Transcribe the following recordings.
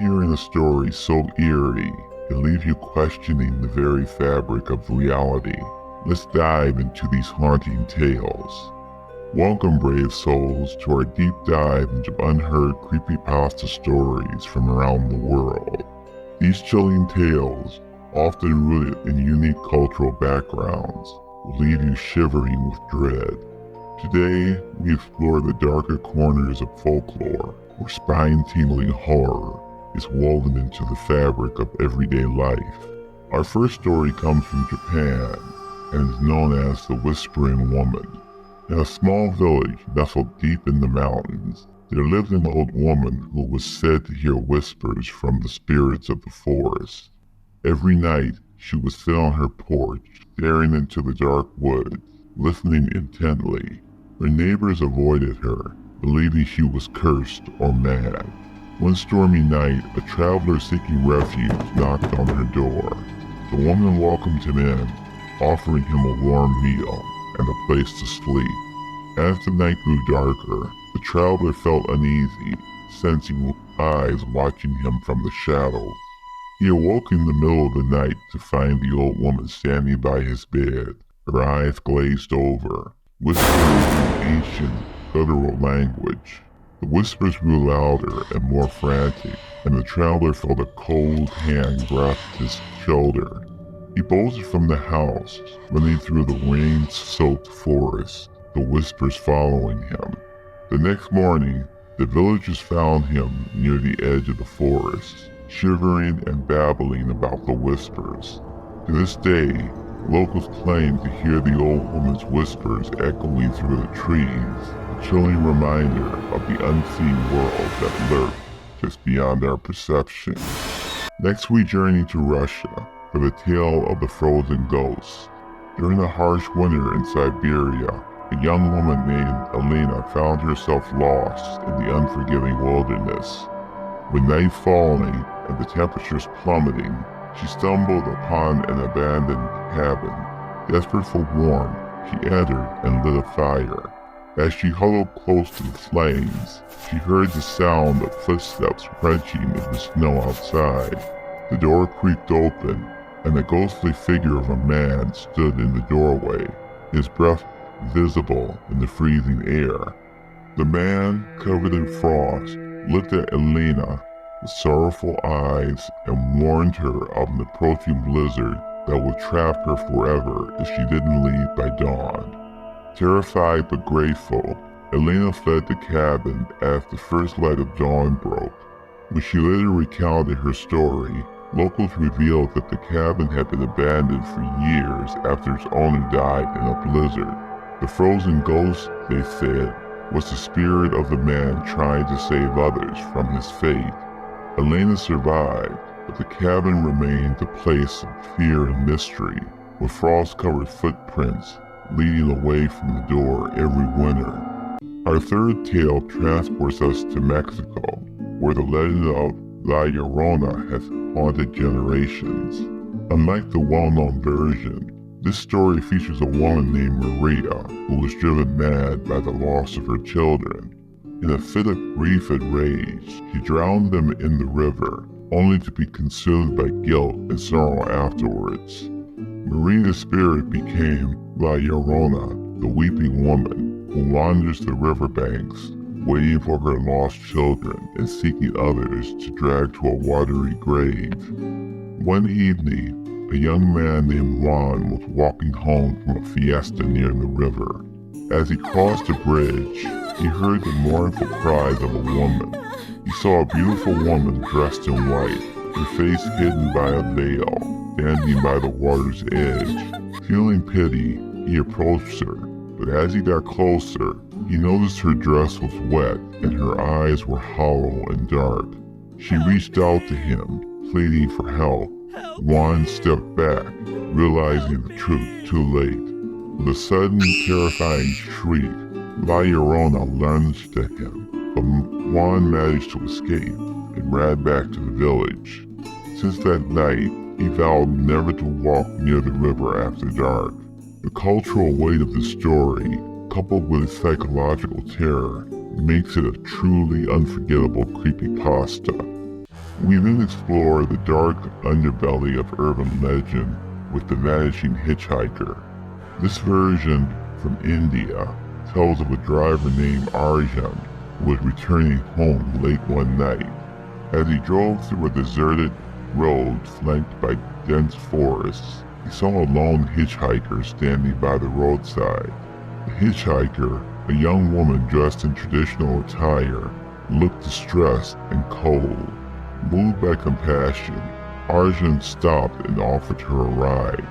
hearing a story so eerie it leaves you questioning the very fabric of reality? Let's dive into these haunting tales. Welcome, brave souls, to our deep dive into unheard creepypasta stories from around the world. These chilling tales, often rooted in unique cultural backgrounds, will leave you shivering with dread. Today, we explore the darker corners of folklore, where spine-tingling horror is woven into the fabric of everyday life. Our first story comes from Japan and is known as the Whispering Woman. In a small village nestled deep in the mountains, there lived an old woman who was said to hear whispers from the spirits of the forest. Every night, she would sit on her porch, staring into the dark woods, listening intently. Her neighbors avoided her, believing she was cursed or mad. One stormy night, a traveler seeking refuge knocked on her door. The woman welcomed him in, offering him a warm meal and a place to sleep. As the night grew darker, the traveler felt uneasy, sensing eyes watching him from the shadows. He awoke in the middle of the night to find the old woman standing by his bed, her eyes glazed over, whispering in ancient, guttural language. The whispers grew louder and more frantic, and the traveler felt a cold hand grasp his shoulder. He bolted from the house, running through the rain-soaked forest, the whispers following him. The next morning, the villagers found him near the edge of the forest, shivering and babbling about the whispers. To this day, locals claim to hear the old woman's whispers echoing through the trees, a chilling reminder of the unseen world that lurks just beyond our perception. Next, we journey to Russia for the tale of the frozen ghosts. During a harsh winter in Siberia, a young woman named Elena found herself lost in the unforgiving wilderness. With night falling and the temperatures plummeting, she stumbled upon an abandoned cabin. Desperate for warmth, she entered and lit a fire. As she huddled close to the flames, she heard the sound of footsteps crunching in the snow outside. The door creaked open, and the ghostly figure of a man stood in the doorway, his breath visible in the freezing air. The man, covered in frost, looked at Elena with sorrowful eyes and warned her of an approaching blizzard that would trap her forever if she didn't leave by dawn. Terrified but grateful, Elena fled the cabin as the first light of dawn broke. When she later recounted her story, locals revealed that the cabin had been abandoned for years after its owner died in a blizzard. The frozen ghost, they said, was the spirit of the man trying to save others from his fate. Elena survived, but the cabin remained a place of fear and mystery, with frost-covered footprints leading away from the door every winter. Our third tale transports us to Mexico, where the legend of La Llorona has haunted generations. Unlike the well-known version, this story features a woman named Maria who was driven mad by the loss of her children. In a fit of grief and rage, she drowned them in the river, only to be consumed by guilt and sorrow afterwards. Maria's spirit became La Llorona, the weeping woman, who wanders the riverbanks, waiting for her lost children and seeking others to drag to a watery grave. One evening, a young man named Juan was walking home from a fiesta near the river. As he crossed the bridge, he heard the mournful cries of a woman. He saw a beautiful woman dressed in white, her face hidden by a veil, standing by the water's edge. Feeling pity, he approached her, but as he got closer, he noticed her dress was wet and her eyes were hollow and dark. She reached out to him, pleading for help. Juan stepped back, realizing the truth too late. With a sudden, terrifying shriek, La Llorona lunged at him, but Juan managed to escape and ran back to the village. Since that night, he vowed never to walk near the river after dark. The cultural weight of the story, coupled with its psychological terror, makes it a truly unforgettable creepypasta. We then explore the dark underbelly of urban legend with the Vanishing Hitchhiker. This version from India tells of a driver named Arjun who was returning home late one night. As he drove through a deserted road flanked by dense forests, he saw a lone hitchhiker standing by the roadside. The hitchhiker, a young woman dressed in traditional attire, looked distressed and cold. Moved by compassion, Arjun stopped and offered her a ride.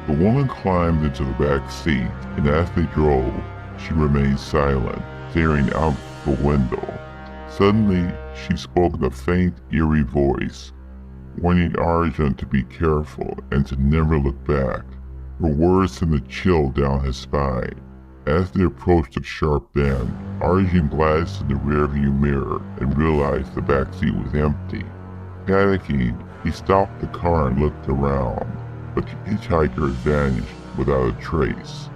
The woman climbed into the back seat, and as they drove, she remained silent, staring out the window. Suddenly, she spoke in a faint, eerie voice, warning Arjun to be careful and to never look back. Her words sent a chill down his spine. As they approached a sharp bend, Arjun glanced in the rearview mirror and realized the back seat was empty. Panicking, he stopped the car and looked around, but the hitchhiker had vanished without a trace.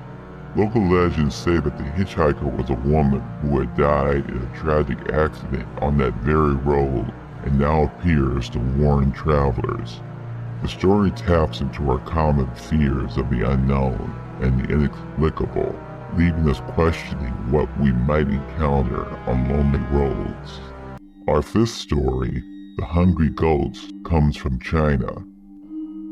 Local legends say that the hitchhiker was a woman who had died in a tragic accident on that very road and now appears to warn travelers. The story taps into our common fears of the unknown and the inexplicable, leaving us questioning what we might encounter on lonely roads. Our fifth story, The Hungry Ghost, comes from China.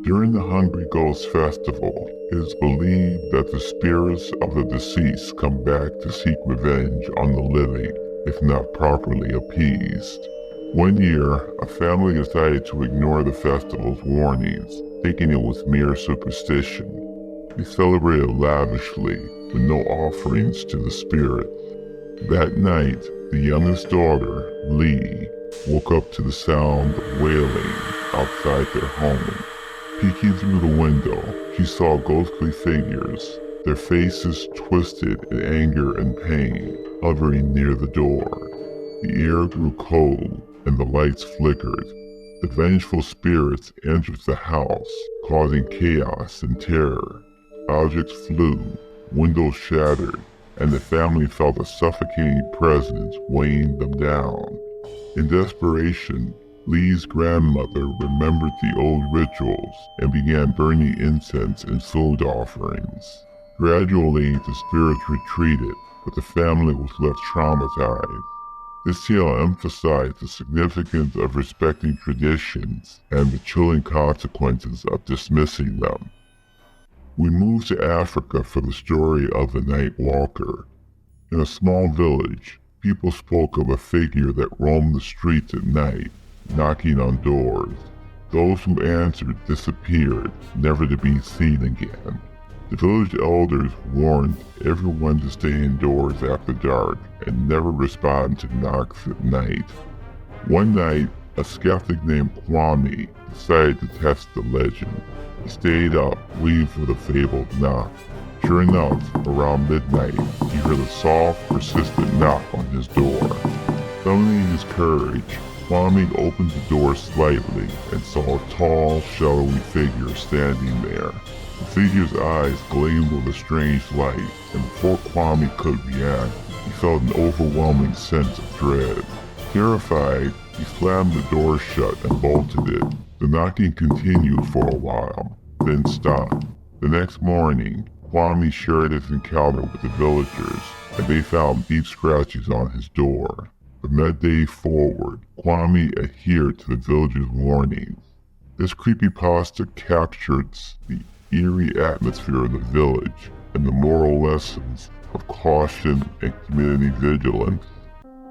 During the Hungry Ghost Festival, it is believed that the spirits of the deceased come back to seek revenge on the living, if not properly appeased. One year, a family decided to ignore the festival's warnings, thinking it was mere superstition. They celebrated lavishly, with no offerings to the spirits. That night, the youngest daughter, Lee, woke up to the sound of wailing outside their home. Peeking through the window, she saw ghostly figures, their faces twisted in anger and pain, hovering near the door. The air grew cold, and the lights flickered. The vengeful spirits entered the house, causing chaos and terror. Objects flew, windows shattered, and the family felt a suffocating presence weighing them down. In desperation, Lee's grandmother remembered the old rituals and began burning incense and food offerings. Gradually, the spirits retreated, but the family was left traumatized. This tale emphasized the significance of respecting traditions and the chilling consequences of dismissing them. We moved to Africa for the story of the Night Walker. In a small village, people spoke of a figure that roamed the streets at night, knocking on doors. Those who answered disappeared, never to be seen again. The village elders warned everyone to stay indoors after dark and never respond to knocks at night. One night, a skeptic named Kwame decided to test the legend. He stayed up, waiting for the fabled knock. Sure enough, around midnight, he heard a soft, persistent knock on his door. Summoning his courage, Kwame opened the door slightly and saw a tall, shadowy figure standing there. The figure's eyes gleamed with a strange light, and before Kwame could react, he felt an overwhelming sense of dread. Terrified, he slammed the door shut and bolted it. The knocking continued for a while, then stopped. The next morning, Kwame shared his encounter with the villagers, and they found deep scratches on his door. From that day forward, Kwame adhered to the villagers' warnings. This creepypasta captures the eerie atmosphere of the village and the moral lessons of caution and community vigilance.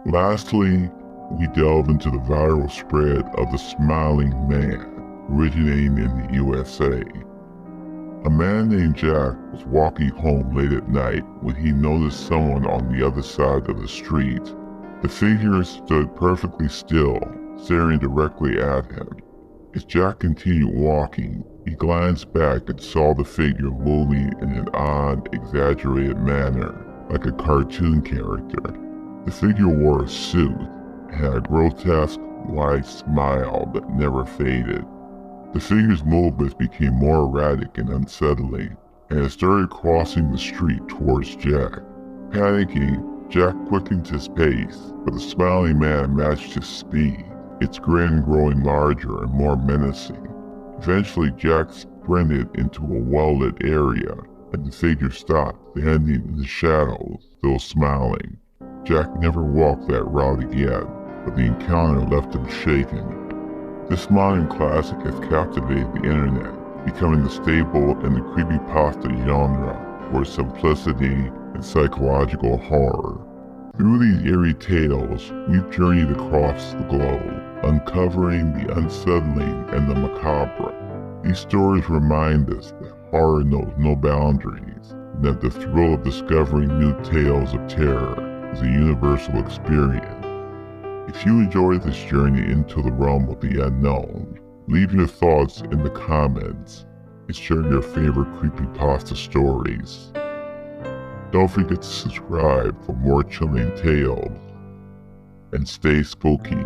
Lastly, we delve into the viral spread of the Smiling Man, originating in the USA. A man named Jack was walking home late at night when he noticed someone on the other side of the street. The figure stood perfectly still, staring directly at him. As Jack continued walking, he glanced back and saw the figure moving in an odd, exaggerated manner, like a cartoon character. The figure wore a suit and had a grotesque, wide smile that never faded. The figure's movements became more erratic and unsettling, and it started crossing the street towards Jack. Panicking, Jack quickened his pace, but the Smiling Man matched his speed. its grin growing larger and more menacing. Eventually, Jack sprinted into a well-lit area, and the figure stopped, standing in the shadows, still smiling. Jack never walked that route again, but the encounter left him shaken. This modern classic has captivated the internet, becoming the staple in the creepypasta genre for simplicity and psychological horror. Through these eerie tales, we've journeyed across the globe, uncovering the unsettling and the macabre. These stories remind us that horror knows no boundaries, and that the thrill of discovering new tales of terror is a universal experience. If you enjoyed this journey into the realm of the unknown, leave your thoughts in the comments and share your favorite creepypasta stories. Don't forget to subscribe for more chilling tales, and stay spooky.